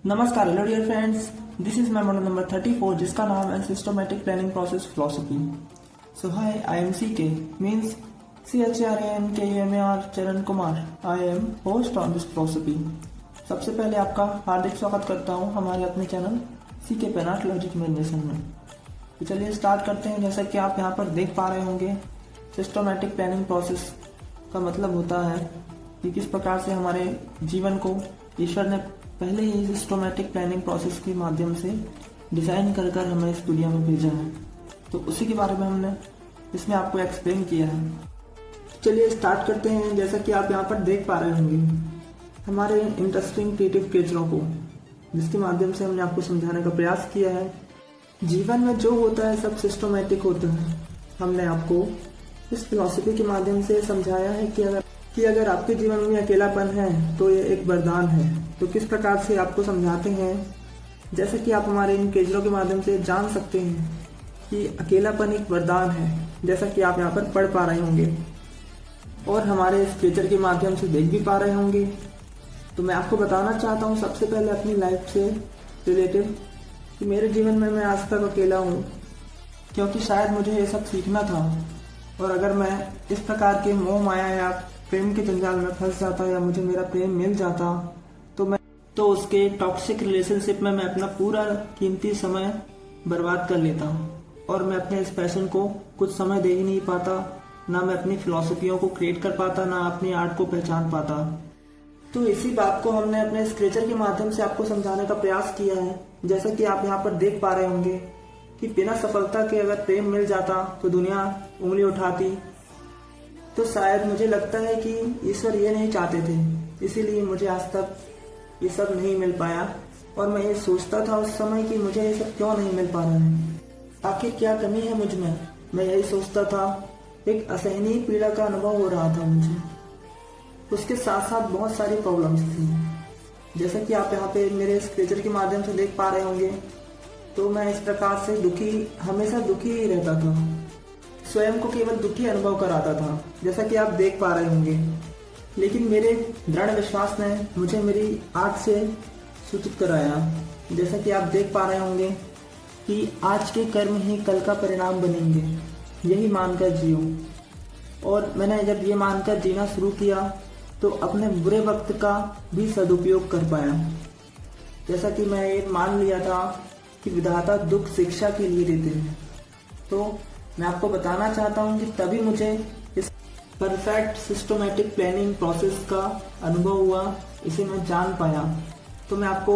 नमस्कार, hello dear friends. This is my model number 34 जिसका नाम है systematic planning process philosophy. So hi, I am CK means CHRANKMAR Charan Kumar. I am host on this philosophy. सबसे पहले आपका हार्दिक स्वागत करता हूँ हमारे अपने channel CK pen art logic meditation में। तो चलिए स्टार्ट करते हैं। जैसा कि आप यहाँ पर देख पा रहे होंगे, सिस्टमैटिक प्लानिंग प्रोसेस का मतलब होता है कि किस प्रकार से हमारे जीवन को ईश्वर ने पहले ही सिस्टमैटिक प्लानिंग प्रोसेस के माध्यम से डिज़ाइन कर कर हमें इस दुनिया में भेजा है। तो उसी के बारे में हमने इसमें आपको एक्सप्लेन किया है। चलिए स्टार्ट करते हैं। जैसा कि आप यहाँ पर देख पा रहे होंगे हमारे इंटरेस्टिंग क्रिएटिव केचरों को, जिसके माध्यम से हमने आपको समझाने का प्रयास किया है जीवन में जो होता है सब सिस्टमैटिक होता है। हमने आपको इस फिलॉसफी के माध्यम से समझाया है कि अगर आपके जीवन में अकेलापन है तो ये एक वरदान है। तो किस प्रकार से आपको समझाते हैं, जैसे कि आप हमारे इन केजरों के माध्यम से जान सकते हैं कि अकेलापन एक वरदान है, जैसा कि आप यहाँ पर पढ़ पा रहे होंगे और हमारे इस केचर के माध्यम से देख भी पा रहे होंगे। तो मैं आपको बताना चाहता हूँ सबसे पहले अपनी लाइफ से रिलेटेड कि मेरे जीवन में मैं आज तक अकेला हूँ, क्योंकि शायद मुझे ये सब सीखना था। और अगर मैं इस प्रकार के मोह माया या प्रेम के जंजाल में फंस जाता या मुझे मेरा प्रेम मिल जाता तो उसके टॉक्सिक रिलेशनशिप में मैं अपना पूरा कीमती समय बर्बाद कर लेता और मैं अपने इस पैशन को कुछ समय दे ही नहीं पाता, ना मैं अपनी फिलॉसफियों को क्रिएट कर पाता, ना अपनी आर्ट को पहचान पाता। तो इसी बात को हमने अपने स्क्रेचर के माध्यम से आपको समझाने का प्रयास किया है। जैसा कि आप यहाँ पर देख पा रहे होंगे कि बिना सफलता के अगर प्रेम मिल जाता तो दुनिया उंगली उठाती। तो शायद मुझे लगता है कि ईश्वर ये नहीं चाहते थे, इसीलिए मुझे आज तक ये सब नहीं मिल पाया। और मैं ये सोचता था उस समय कि मुझे ये सब क्यों नहीं मिल पा रहा है, आखिर क्या कमी है मुझ में। मैं यही सोचता था। एक असहनीय पीड़ा का अनुभव हो रहा था मुझे। उसके साथ साथ बहुत सारी प्रॉब्लम्स थी, जैसा कि आप यहाँ पे मेरे स्क्रेचर के माध्यम से देख पा रहे होंगे। तो मैं इस प्रकार से हमेशा दुखी ही रहता था, स्वयं को केवल दुखी अनुभव कराता था, जैसा कि आप देख पा रहे होंगे। लेकिन मेरे दृढ़ विश्वास ने मुझे मेरी आर्ट से सूचित कराया, जैसा कि आप देख पा रहे होंगे कि आज के कर्म ही कल का परिणाम बनेंगे, यही मानकर जियो। और मैंने जब ये मानकर जीना शुरू किया तो अपने बुरे वक्त का भी सदुपयोग कर पाया। जैसा कि मैं ये मान लिया था कि विधाता दुख शिक्षा के लिए देते हैं। तो मैं आपको बताना चाहता हूँ कि तभी मुझे इस परफेक्ट सिस्टमैटिक प्लानिंग प्रोसेस का अनुभव हुआ, इसे मैं जान पाया। तो मैं आपको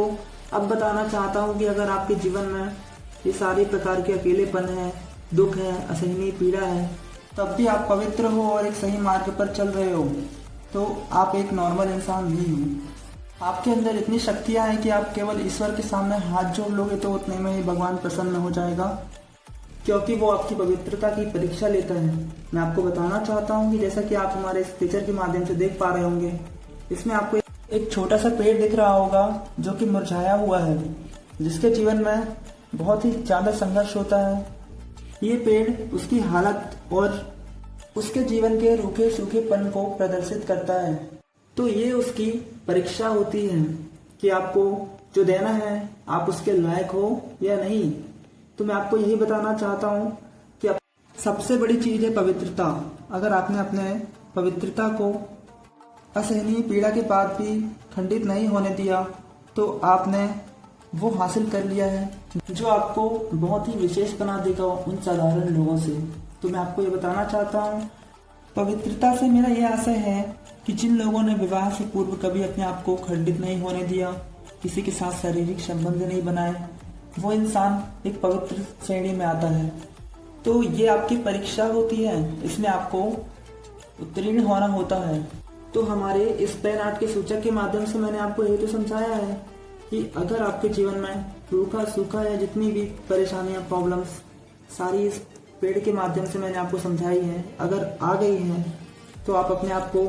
अब बताना चाहता हूँ कि अगर आपके जीवन में ये सारे प्रकार के अकेलेपन है, दुख है, असहनीय पीड़ा है, तब भी आप पवित्र हो और एक सही मार्ग पर चल रहे हो, तो आप एक नॉर्मल इंसान भी हो। आपके अंदर इतनी शक्तियाँ हैं कि आप केवल ईश्वर के सामने हाथ जोड़ लोगे तो उतने में ही भगवान प्रसन्न हो जाएगा, क्योंकि वो आपकी पवित्रता की परीक्षा लेता है। मैं आपको बताना चाहता हूँ कि जैसा कि आप हमारे इस पिक्चर के माध्यम से देख पा रहे होंगे, इसमें आपको एक छोटा सा पेड़ दिख रहा होगा जो कि मुरझाया हुआ है, जिसके जीवन में बहुत ही ज्यादा संघर्ष होता है। ये पेड़ उसकी हालत और उसके जीवन के रूखे सूखेपन को प्रदर्शित करता है। तो ये उसकी परीक्षा होती है कि आपको जो देना है आप उसके लायक हो या नहीं। तो मैं आपको यही बताना चाहता हूँ कि सबसे बड़ी चीज है पवित्रता। अगर आपने अपने पवित्रता को असहनीय पीड़ा के बाद भी खंडित नहीं होने दिया तो आपने वो हासिल कर लिया है जो आपको बहुत ही विशेष बना देगा उन साधारण लोगों से। तो मैं आपको ये बताना चाहता हूँ, पवित्रता से मेरा ये आशय है कि जिन लोगों ने विवाह से पूर्व कभी अपने आप को खंडित नहीं होने दिया, किसी के साथ शारीरिक संबंध नहीं बनाए, वो इंसान एक पवित्र श्रेणी में आता है। तो ये आपकी परीक्षा होती है, इसमें आपको उत्तीर्ण होना होता है। तो हमारे इस पेन आर्ट के सूचक के माध्यम से मैंने आपको ये तो समझाया है कि अगर आपके जीवन में रूखा सूखा या जितनी भी परेशानियां, प्रॉब्लम्स सारी इस पेड़ के माध्यम से मैंने आपको समझाई है, अगर आ गई हैं तो आप अपने आप को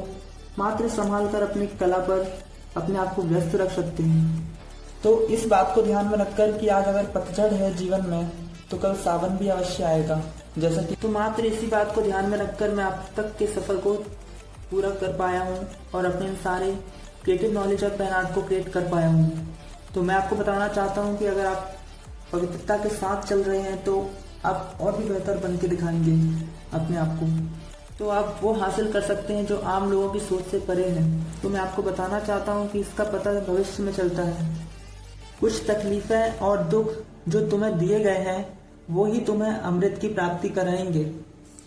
मात्र संभाल कर अपनी कला पर अपने आप को व्यस्त रख सकते हैं। तो इस बात को ध्यान में रखकर कि आज अगर पतझड़ है जीवन में तो कल सावन भी अवश्य आएगा, जैसा कि तो मात्र इसी बात को ध्यान में रखकर मैं अब तक के सफर को पूरा कर पाया हूँ और अपने सारे क्रिएटिव नॉलेज और पेन आर्ट को क्रिएट कर पाया हूँ। तो मैं आपको बताना चाहता हूँ कि अगर आप पवित्रता के साथ चल रहे हैं तो आप और भी बेहतर बन के दिखाएंगे अपने आप को। तो आप वो हासिल कर सकते हैं जो आम लोगों की सोच से परे है। तो मैं आपको बताना चाहता हूँ कि इसका पता भविष्य में चलता है। कुछ तकलीफें और दुख जो तुम्हें दिए गए हैं वो ही तुम्हें अमृत की प्राप्ति कराएंगे।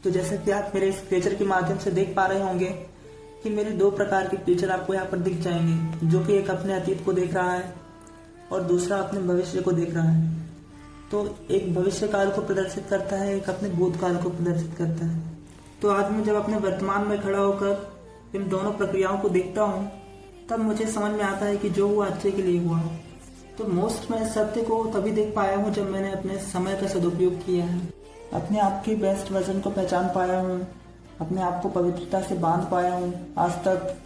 तो जैसे कि आप मेरे इस पिक्चर के माध्यम से देख पा रहे होंगे कि मेरे दो प्रकार के पिक्चर आपको यहाँ पर दिख जाएंगे, जो कि एक अपने अतीत को देख रहा है और दूसरा अपने भविष्य को देख रहा है। तो एक भविष्य काल को प्रदर्शित करता है, एक अपने भूतकाल को प्रदर्शित करता है। तो आज मैं जब अपने वर्तमान में खड़ा होकर इन दोनों प्रक्रियाओं को देखता हूँ तब मुझे समझ में आता है कि जो हुआ अच्छे के लिए हुआ। तो मोस्ट मैं इस सत्य को तभी देख पाया हूँ जब मैंने अपने समय का सदुपयोग किया है, अपने आप के बेस्ट वर्जन को पहचान पाया हूँ, अपने आप को पवित्रता से बांध पाया हूँ आज तक।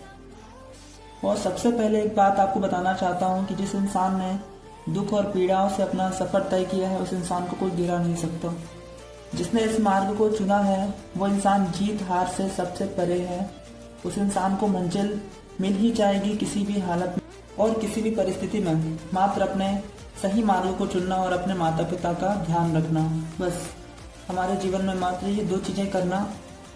और सबसे पहले एक बात आपको बताना चाहता हूँ कि जिस इंसान ने दुख और पीड़ाओं से अपना सफर तय किया है उस इंसान को कोई गिरा नहीं सकता। जिसने इस मार्ग को चुना है वो इंसान जीत हार से सबसे परे है। उस इंसान को मंजिल मिल ही जाएगी किसी भी हालत में और किसी भी परिस्थिति में। मात्र अपने सही मार्ग को चुनना और अपने माता पिता का ध्यान रखना, बस हमारे जीवन में मात्र ये दो चीजें करना।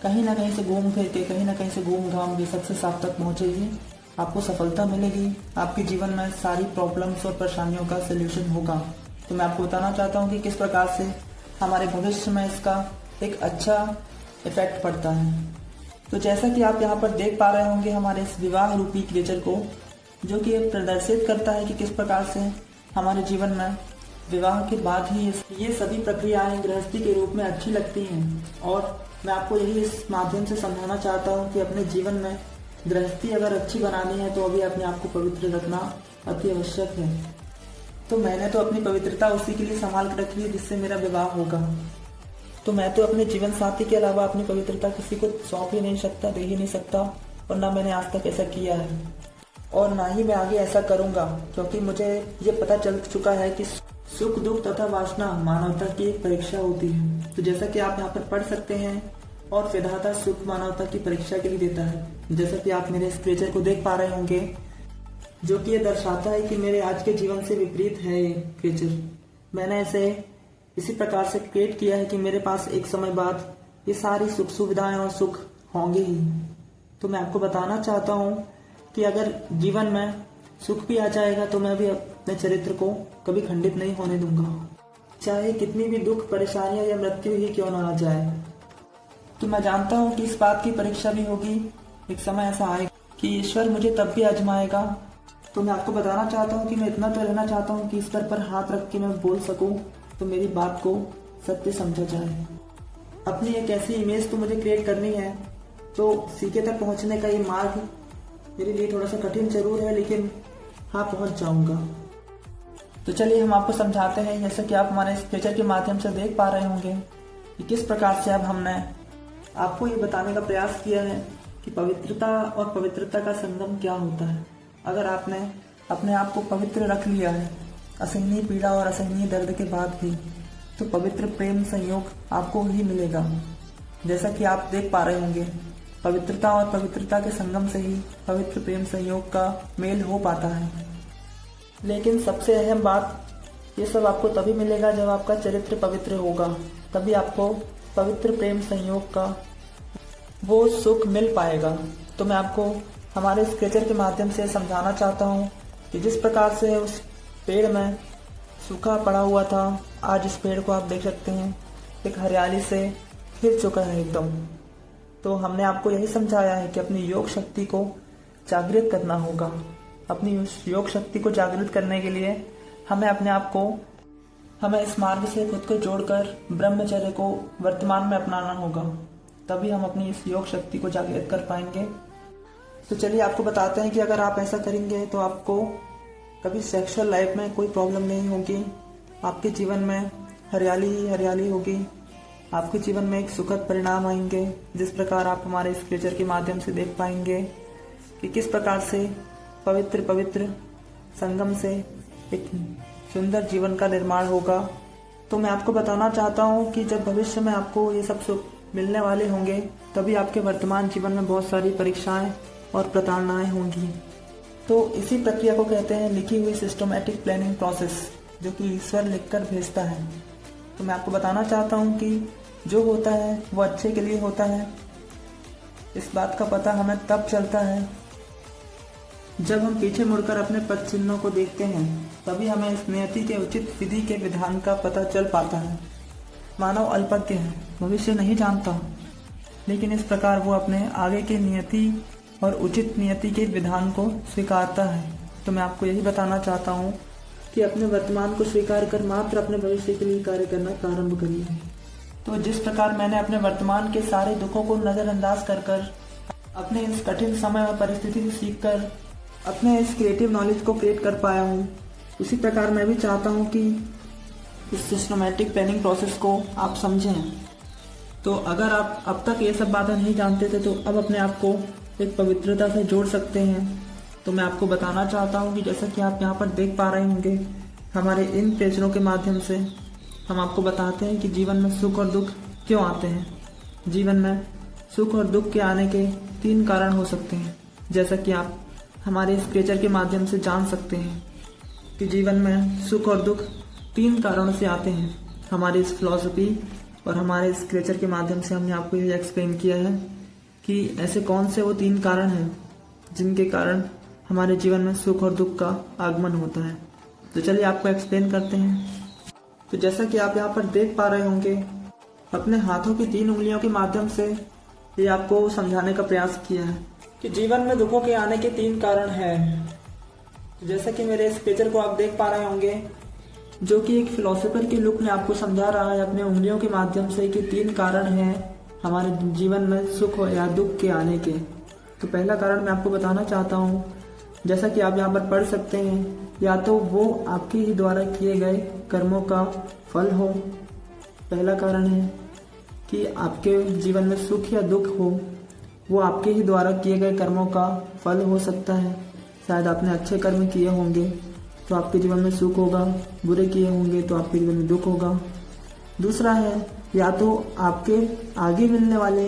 कहीं ना कहीं से घूम फिर के, कहीं ना कहीं से घूम घाम के सक्सेस आप तक पहुंचेगी, आपको सफलता मिलेगी, आपके जीवन में सारी प्रॉब्लम्स और परेशानियों का सलूशन होगा। तो मैं आपको बताना चाहता हूँ कि किस प्रकार से हमारे भविष्य में इसका एक अच्छा इफेक्ट पड़ता है। तो जैसा कि आप यहाँ पर देख पा रहे होंगे हमारे इस विवाह रूपी क्रिएचर को, जो कि प्रदर्शित करता है कि किस प्रकार से हमारे जीवन में विवाह के बाद ही ये सभी प्रक्रियाएं गृहस्थी के रूप में अच्छी लगती हैं। और मैं आपको यही इस माध्यम से समझाना चाहता हूँ कि अपने जीवन में गृहस्थी अगर अच्छी बनानी है तो अभी अपने आप को पवित्र रखना अति आवश्यक है। तो मैंने तो अपनी पवित्रता उसी के लिए संभाल कर रखी है जिससे मेरा विवाह होगा। तो मैं तो अपने जीवन साथी के अलावा अपनी पवित्रता किसी को सौंप ही नहीं सकता, दे ही नहीं सकता, और ना मैंने आज तक ऐसा किया है और ना ही मैं आगे ऐसा करूंगा, क्योंकि मुझे ये पता चल चुका है कि सुख दुख तथा वासना मानवता की एक परीक्षा होती है। तो जैसा कि आप यहाँ पर पढ़ सकते हैं, और विधाता सुख मानवता की परीक्षा के लिए देता है। जैसा कि आप मेरे इस क्रिएचर को देख पा रहे होंगे, जो कि ये दर्शाता है कि मेरे आज के जीवन से विपरीत है ये क्रिएचर। मैंने इसे इसी प्रकार से क्रिएट किया है कि मेरे पास एक समय बाद ये सारी सुख सुविधाएं और सुख होंगे ही। तो मैं आपको बताना चाहता हूँ कि अगर जीवन में सुख भी आ जाएगा तो मैं भी अपने चरित्र को कभी खंडित नहीं होने दूंगा, चाहे कितनी भी दुख परेशानियां या मृत्यु ही क्यों ना आ जाए। तो मैं जानता हूँ कि इस बात की परीक्षा भी होगी, एक समय ऐसा आएगा कि ईश्वर मुझे तब भी आजमाएगा। तो मैं आपको बताना चाहता हूँ कि मैं इतना तो रहना चाहता हूँ कि इस पर हाथ रख के मैं बोल सकूँ तो मेरी बात को सत्य समझा जाए। अपनी एक ऐसी इमेज तो मुझे क्रिएट करनी है, तो सीके तक पहुँचने का ये मार्ग मेरे लिए थोड़ा सा कठिन जरूर है, लेकिन हाँ पहुँच जाऊँगा। तो चलिए हम आपको समझाते हैं। जैसे कि आप हमारे इस पिक्चर के माध्यम से देख पा रहे होंगे कि किस प्रकार से अब हमने आपको ये बताने का प्रयास किया है कि पवित्रता और पवित्रता का संगम क्या होता है। अगर आपने अपने आप को पवित्र रख लिया है असहनीय पीड़ा और असहनीय दर्द के बाद भी, तो पवित्र प्रेम संयोग आपको ही मिलेगा। जैसा कि आप देख पा रहे होंगे, पवित्रता और पवित्रता के संगम से ही पवित्र प्रेम संयोग का मेल हो पाता है। लेकिन सबसे अहम बात, ये सब आपको तभी मिलेगा जब आपका चरित्र पवित्र होगा, तभी आपको पवित्र प्रेम संयोग का वो सुख मिल पाएगा। तो मैं आपको हमारे इस क्रिएचर के माध्यम से समझाना चाहता हूँ कि जिस प्रकार से उस पेड़ में सूखा पड़ा हुआ था, आज इस पेड़ को आप देख सकते हैं एक हरियाली से खिल चुका है एकदम। तो हमने आपको यही समझाया है कि अपनी योग शक्ति को जागृत करना होगा। अपनी उस योग शक्ति को जागृत करने के लिए हमें इस मार्ग से खुद को जोड़कर ब्रह्मचर्य को वर्तमान में अपनाना होगा, तभी हम अपनी इस योग शक्ति को जागृत कर पाएंगे। तो चलिए आपको बताते हैं कि अगर आप ऐसा करेंगे तो आपको कभी सेक्सुअल लाइफ में कोई प्रॉब्लम नहीं होगी, आपके जीवन में हरियाली ही हरियाली होगी, आपके जीवन में एक सुखद परिणाम आएंगे। जिस प्रकार आप हमारे इस क्रिएचर के माध्यम से देख पाएंगे कि किस प्रकार से पवित्र संगम से एक सुंदर जीवन का निर्माण होगा। तो मैं आपको बताना चाहता हूँ कि जब भविष्य में आपको ये सब सुख मिलने वाले होंगे, तभी आपके वर्तमान जीवन में बहुत सारी परीक्षाएं और प्रताड़नाएं होंगी। तो इसी प्रक्रिया को कहते हैं लिखी हुई सिस्टमैटिक प्लानिंग प्रोसेस, जो कि ईश्वर लिखकर भेजता है। तो मैं आपको बताना चाहता हूँ कि जो होता है वो अच्छे के लिए होता है। इस बात का पता हमें तब चलता है जब हम पीछे मुड़कर अपने पद चिन्हों को देखते हैं, तभी हमें इस नियति के उचित विधि के विधान का पता चल पाता है। मानव अल्पज्ञ है, भविष्य नहीं जानता, लेकिन इस प्रकार वो अपने आगे के नियति और उचित नियति के विधान को स्वीकारता है। तो मैं आपको यही बताना चाहता हूँ कि अपने वर्तमान को स्वीकार कर मात्र अपने भविष्य के लिए कार्य करना प्रारंभ करिए। तो जिस प्रकार मैंने अपने वर्तमान के सारे दुखों को नज़रअंदाज कर अपने इस कठिन समय और परिस्थिति से सीखकर अपने इस क्रिएटिव नॉलेज को क्रिएट कर पाया हूँ, उसी प्रकार मैं भी चाहता हूँ कि इस सिस्टमैटिक प्लानिंग प्रोसेस को आप समझें। तो अगर आप अब तक ये सब बातें नहीं जानते थे तो अब अपने आप को एक पवित्रता से जोड़ सकते हैं। तो मैं आपको बताना चाहता हूँ कि जैसा कि आप यहाँ पर देख पा रहे होंगे, हमारे इन पेजों के माध्यम से हम आपको बताते हैं कि जीवन में सुख और दुख क्यों आते हैं। जीवन में सुख और दुख के आने के 3 कारण हो सकते हैं, जैसा कि आप हमारे इस क्रिएचर के माध्यम से जान सकते हैं कि जीवन में सुख और दुख 3 कारणों से आते हैं। हमारी इस फिलॉसफी और हमारे इस क्रिएचर के माध्यम से हमने आपको ये एक्सप्लेन किया है कि ऐसे कौन से वो 3 कारण हैं जिनके कारण हमारे जीवन में सुख और दुख का आगमन होता है। तो चलिए आपको एक्सप्लेन करते हैं। तो जैसा कि आप यहाँ पर देख पा रहे होंगे, अपने हाथों की 3 उंगलियों के माध्यम से ये आपको समझाने का प्रयास किया है कि जीवन में दुखों के आने के 3 कारण हैं। तो जैसा कि मेरे इस पिक्चर को आप देख पा रहे होंगे, जो कि एक फिलोसोफर के लुक में आपको समझा रहा है अपने उंगलियों के माध्यम से कि 3 कारण हैं हमारे जीवन में सुख या दुख के आने के। तो पहला कारण मैं आपको बताना चाहता हूँ, जैसा कि आप यहाँ पर पढ़ सकते हैं, या तो वो आपके ही द्वारा किए गए कर्मों का फल हो। पहला कारण है कि आपके जीवन में सुख या दुख हो, वो आपके ही द्वारा किए गए कर्मों का फल हो सकता है। शायद आपने अच्छे कर्म किए होंगे तो आपके जीवन में सुख होगा, बुरे किए होंगे तो आपके जीवन में दुख होगा। दूसरा है या तो आपके आगे मिलने वाले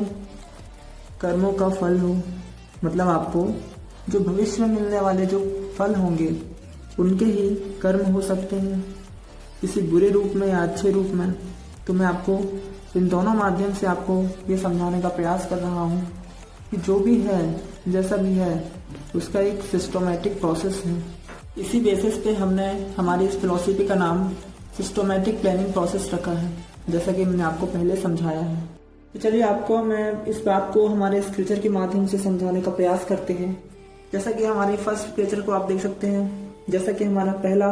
कर्मों का फल हो, मतलब आपको जो भविष्य में मिलने वाले जो फल होंगे उनके ही कर्म हो सकते हैं, किसी बुरे रूप में या अच्छे रूप में। तो मैं आपको इन दोनों माध्यम से आपको ये समझाने का प्रयास कर रहा हूँ कि जो भी है, जैसा भी है, उसका एक सिस्टमैटिक प्रोसेस है। इसी बेसिस पे हमने हमारी इस फिलॉसफी का नाम सिस्टमैटिक प्लानिंग प्रोसेस रखा है, जैसा कि मैंने आपको पहले समझाया है। तो चलिए आपको मैं इस बात को हमारे स्क्रिप्चर के माध्यम से समझाने का प्रयास करते हैं। जैसा कि हमारी फर्स्ट स्क्रिप्चर को आप देख सकते हैं, जैसा कि हमारा पहला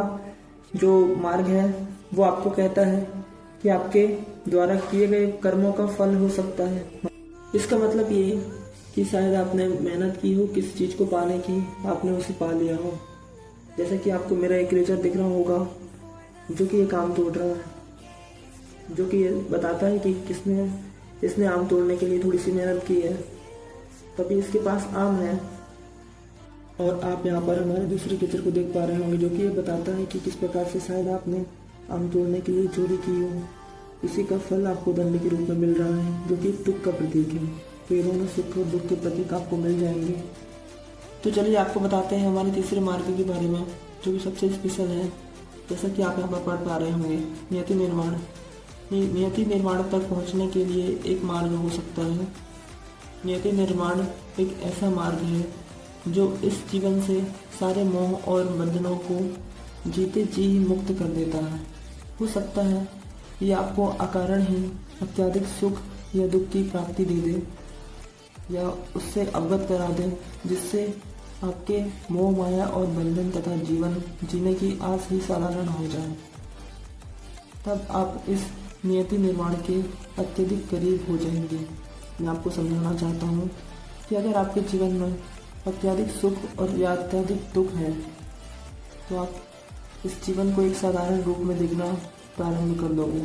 जो मार्ग है वो आपको कहता है कि आपके द्वारा किए गए कर्मों का फल हो सकता है। इसका मतलब ये कि शायद आपने मेहनत की हो किसी चीज़ को पाने की, आपने उसे पा लिया हो। जैसा कि आपको मेरा एक क्रिएचर दिख रहा होगा जो कि ये काम तोड़ रहा है, जो कि ये बताता है कि इसने आम तोड़ने के लिए थोड़ी सी मेहनत की है, तभी इसके पास आम है। और आप यहाँ पर हमारे दूसरे क्रिएचर को देख पा रहे होंगे, जो कि ये बताता है कि किस प्रकार से शायद आपने आम तोड़ने के लिए चोरी की हो, इसी का फल आपको दंड के रूप में मिल रहा है, जो कि दुख का प्रतीक है। तो ये दोनों सुख और दुख के प्रतीक आपको मिल जाएंगे। तो चलिए आपको बताते हैं हमारे तीसरे मार्ग के बारे में, जो कि सबसे स्पेशल है। जैसा कि आप यहाँ पर पढ़ पा रहे होंगे, नियति निर्माण। नियति निर्माण तक पहुँचने के लिए एक मार्ग हो सकता है। नियति निर्माण एक ऐसा मार्ग है जो इस जीवन से सारे मोह और बंधनों को जीते जी ही मुक्त कर देता है। हो सकता है ये आपको अकारण ही अत्यधिक सुख या दुख की प्राप्ति दे दे, या उससे अवगत करा दे, जिससे आपके मोह माया और बंधन तथा जीवन जीने की आस ही साधारण हो जाए। तब आप इस नियति निर्माण के अत्यधिक करीब हो जाएंगे। मैं आपको समझाना चाहता हूँ कि अगर आपके जीवन में अत्यधिक सुख और या अत्यधिक दुख है, तो आप इस जीवन को एक साधारण रूप में देखना प्रारंभ कर दोगे,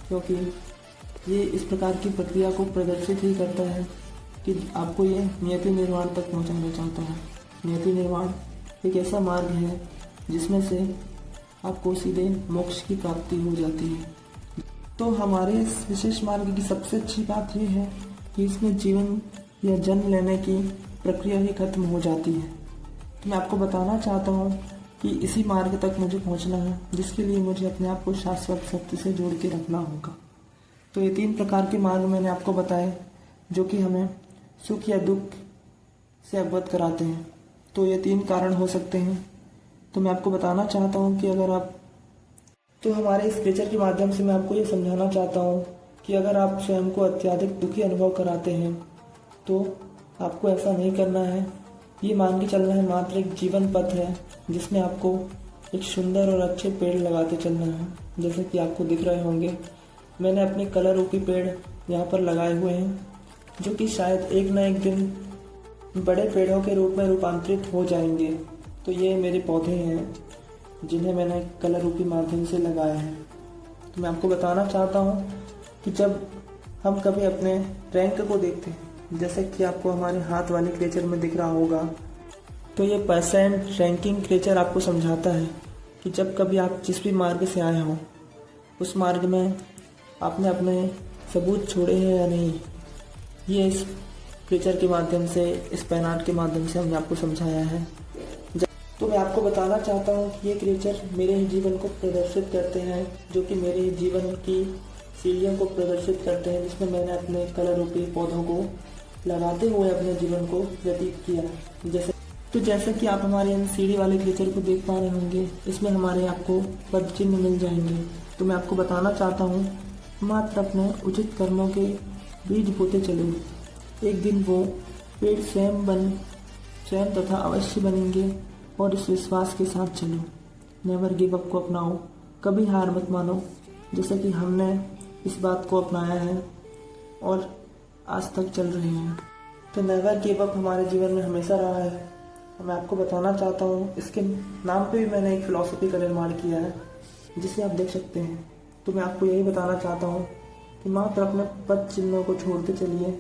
क्योंकि ये इस प्रकार की प्रक्रिया को प्रदर्शित ही करता है कि आपको ये नियति निर्माण तक पहुंचाना चाहता है। नियति निर्माण एक ऐसा मार्ग है जिसमें से आपको सीधे मोक्ष की प्राप्ति हो जाती है। तो हमारे इस विशेष मार्ग की सबसे अच्छी बात यह है कि इसमें जीवन या जन्म लेने की प्रक्रिया ही खत्म हो जाती है। तो मैं आपको बताना चाहता हूँ कि इसी मार्ग तक मुझे पहुँचना है, जिसके लिए मुझे अपने आप को शाश्वत सत्य से जोड़ के रखना होगा। तो ये 3 प्रकार के मार्ग मैंने आपको बताए, जो कि हमें सुख या दुख से अवगत कराते हैं। तो ये 3 कारण हो सकते हैं। तो मैं आपको बताना चाहता हूँ कि अगर आप तो हमारे इस लेक्चर के माध्यम से मैं आपको ये समझाना चाहता हूँ कि अगर आप स्वयं को अत्यधिक दुखी अनुभव कराते हैं तो आपको ऐसा नहीं करना है। ये मान के चलना है मात्र एक जीवन पथ है, जिसमें आपको एक सुंदर और अच्छे पेड़ लगाते चलना है। जैसे कि आपको दिख रहे होंगे, मैंने अपने कलर रूपी पेड़ यहाँ पर लगाए हुए हैं, जो कि शायद एक न एक दिन बड़े पेड़ों के रूप में रूपांतरित हो जाएंगे। तो ये मेरे पौधे हैं, जिन्हें मैंने कलर रूपी माध्यम से लगाया है। तो मैं आपको बताना चाहता हूँ कि जब हम कभी अपने रैंक को देखते हैं, जैसे कि आपको हमारे हाथ वाले क्रेचर में दिख रहा होगा, तो ये परसेंट रैंकिंग क्रेचर आपको समझाता है कि जब कभी आप जिस भी मार्ग से आए हों, उस मार्ग में आपने अपने सबूत छोड़े हैं या नहीं। ये इस क्रेचर के माध्यम से, इस पेन आर्ट के माध्यम से हमने आपको समझाया है। तो मैं आपको बताना चाहता हूँ कि ये क्रेचर मेरे ही जीवन को प्रदर्शित करते हैं, जो कि मेरे ही जीवन की सीढ़ियों को प्रदर्शित करते हैं, जिसमें मैंने अपने कलर रूपी पौधों को लगाते हुए अपने जीवन को व्यतीत किया। जैसे कि आप हमारे इन सीढ़ी वाले क्रेचर को देख पा रहे होंगे, इसमें हमारे आपको पद चिन्ह मिल जाएंगे। तो मैं आपको बताना चाहता हूँ, मात्र अपने उचित कर्मों के बीज बोते चलो, एक दिन वो पेड़ स्वयं तथा अवश्य बनेंगे। और इस विश्वास के साथ चलो, नेवर गिव अप को अपनाओ, कभी हार मत मानो, जैसे कि हमने इस बात को अपनाया है और आज तक चल रहे हैं। तो नेवर गिव अप हमारे जीवन में हमेशा रहा है। मैं आपको बताना चाहता हूँ, इसके नाम पे भी मैंने एक फिलॉसफी का निर्माण किया है, जिसे आप देख सकते हैं। तो मैं आपको यही बताना चाहता हूँ कि मात्र अपने पद चिन्हों को छोड़ते चलिए।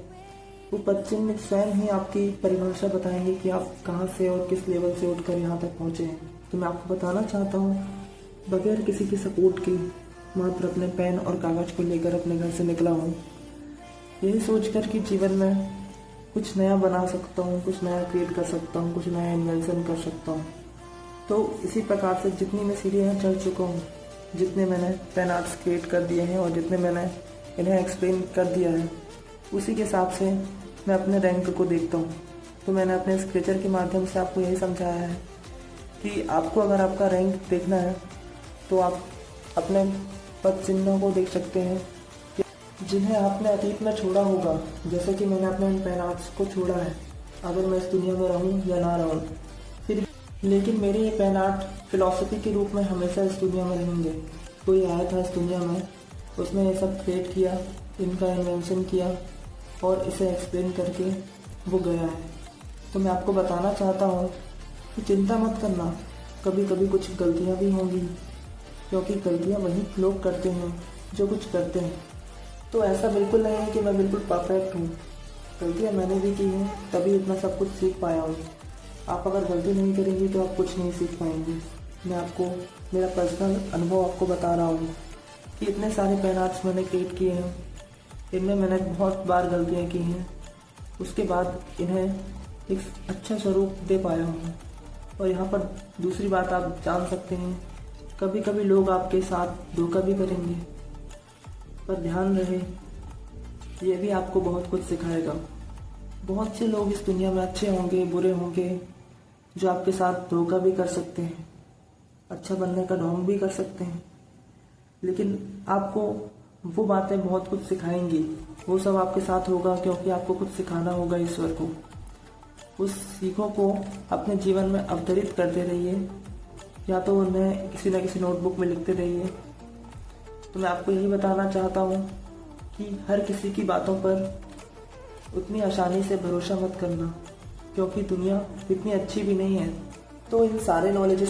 वो पद चिन्ह स्वयं ही आपकी परिभाषा बताएंगे कि आप कहाँ से और किस लेवल से उठकर यहाँ तक पहुँचे हैं। तो मैं आपको बताना चाहता हूँ, बगैर किसी की सपोर्ट के मात्र अपने पेन और कागज़ को लेकर अपने घर से निकला हूँ, यही सोचकर कि जीवन में कुछ नया बना सकता हूँ, कुछ नया क्रिएट कर सकता हूँ, कुछ नया इन्वेंशन कर सकता हूँ। तो इसी प्रकार से जितनी मैं सीढ़ियाँ चढ़ चुका हूँ, जितने मैंने पेन आर्ट्स क्रिएट कर दिए हैं और जितने मैंने इन्हें एक्सप्लेन कर दिया है, उसी के हिसाब से मैं अपने रैंक को देखता हूँ। तो मैंने अपने इस क्रेचर के माध्यम से आपको यही समझाया है कि आपको अगर आपका रैंक देखना है तो आप अपने पद चिन्हों को देख सकते हैं, जिन्हें आपने अतीत में छोड़ा होगा। जैसे कि मैंने अपने पेन आर्ट्स को छोड़ा है, अगर मैं इस दुनिया में रहूं या ना रहूं, फिर लेकिन मेरे ये पेन आर्ट फिलॉसफी के रूप में हमेशा इस दुनिया में रहेंगे। कोई आया था इस दुनिया में, उसने ये सब क्रिएट किया, इनका इन्वेंशन किया और इसे एक्सप्लेन करके वो गया है। तो मैं आपको बताना चाहता हूँ कि चिंता मत करना, कभी कभी कुछ गलतियाँ भी होंगी, क्योंकि गलतियाँ वही लोग करते हैं जो कुछ करते हैं। तो ऐसा बिल्कुल नहीं है कि मैं बिल्कुल परफेक्ट हूँ, गलतियाँ मैंने भी की हैं, तभी इतना सब कुछ सीख पाया हूँ। आप अगर गलती नहीं करेंगे तो आप कुछ नहीं सीख पाएंगे। मैं आपको मेरा पर्सनल अनुभव आपको बता रहा हूँ कि इतने सारे पेन आर्ट्स मैंने क्रिएट किए हैं, इनमें मैंने बहुत बार गलतियाँ की हैं, उसके बाद इन्हें एक अच्छा स्वरूप दे पाया हूँ। और यहाँ पर दूसरी बात आप जान सकते हैं, कभी कभी लोग आपके साथ धोखा भी करेंगे, पर ध्यान रहे, ये भी आपको बहुत कुछ सिखाएगा। बहुत से लोग इस दुनिया में अच्छे होंगे, बुरे होंगे, जो आपके साथ धोखा भी कर सकते हैं, अच्छा बनने का ढोंग भी कर सकते हैं, लेकिन आपको वो बातें बहुत कुछ सिखाएंगी। वो सब आपके साथ होगा क्योंकि आपको कुछ सिखाना होगा ईश्वर को। उस सीखों को अपने जीवन में अवतरित करते रहिए, या तो उन्हें किसी न किसी नोटबुक में लिखते रहिए। तो मैं आपको यही बताना चाहता हूँ कि हर किसी की बातों पर उतनी आसानी से भरोसा मत करना, क्योंकि दुनिया इतनी अच्छी भी नहीं है। तो इन सारे नॉलेजेस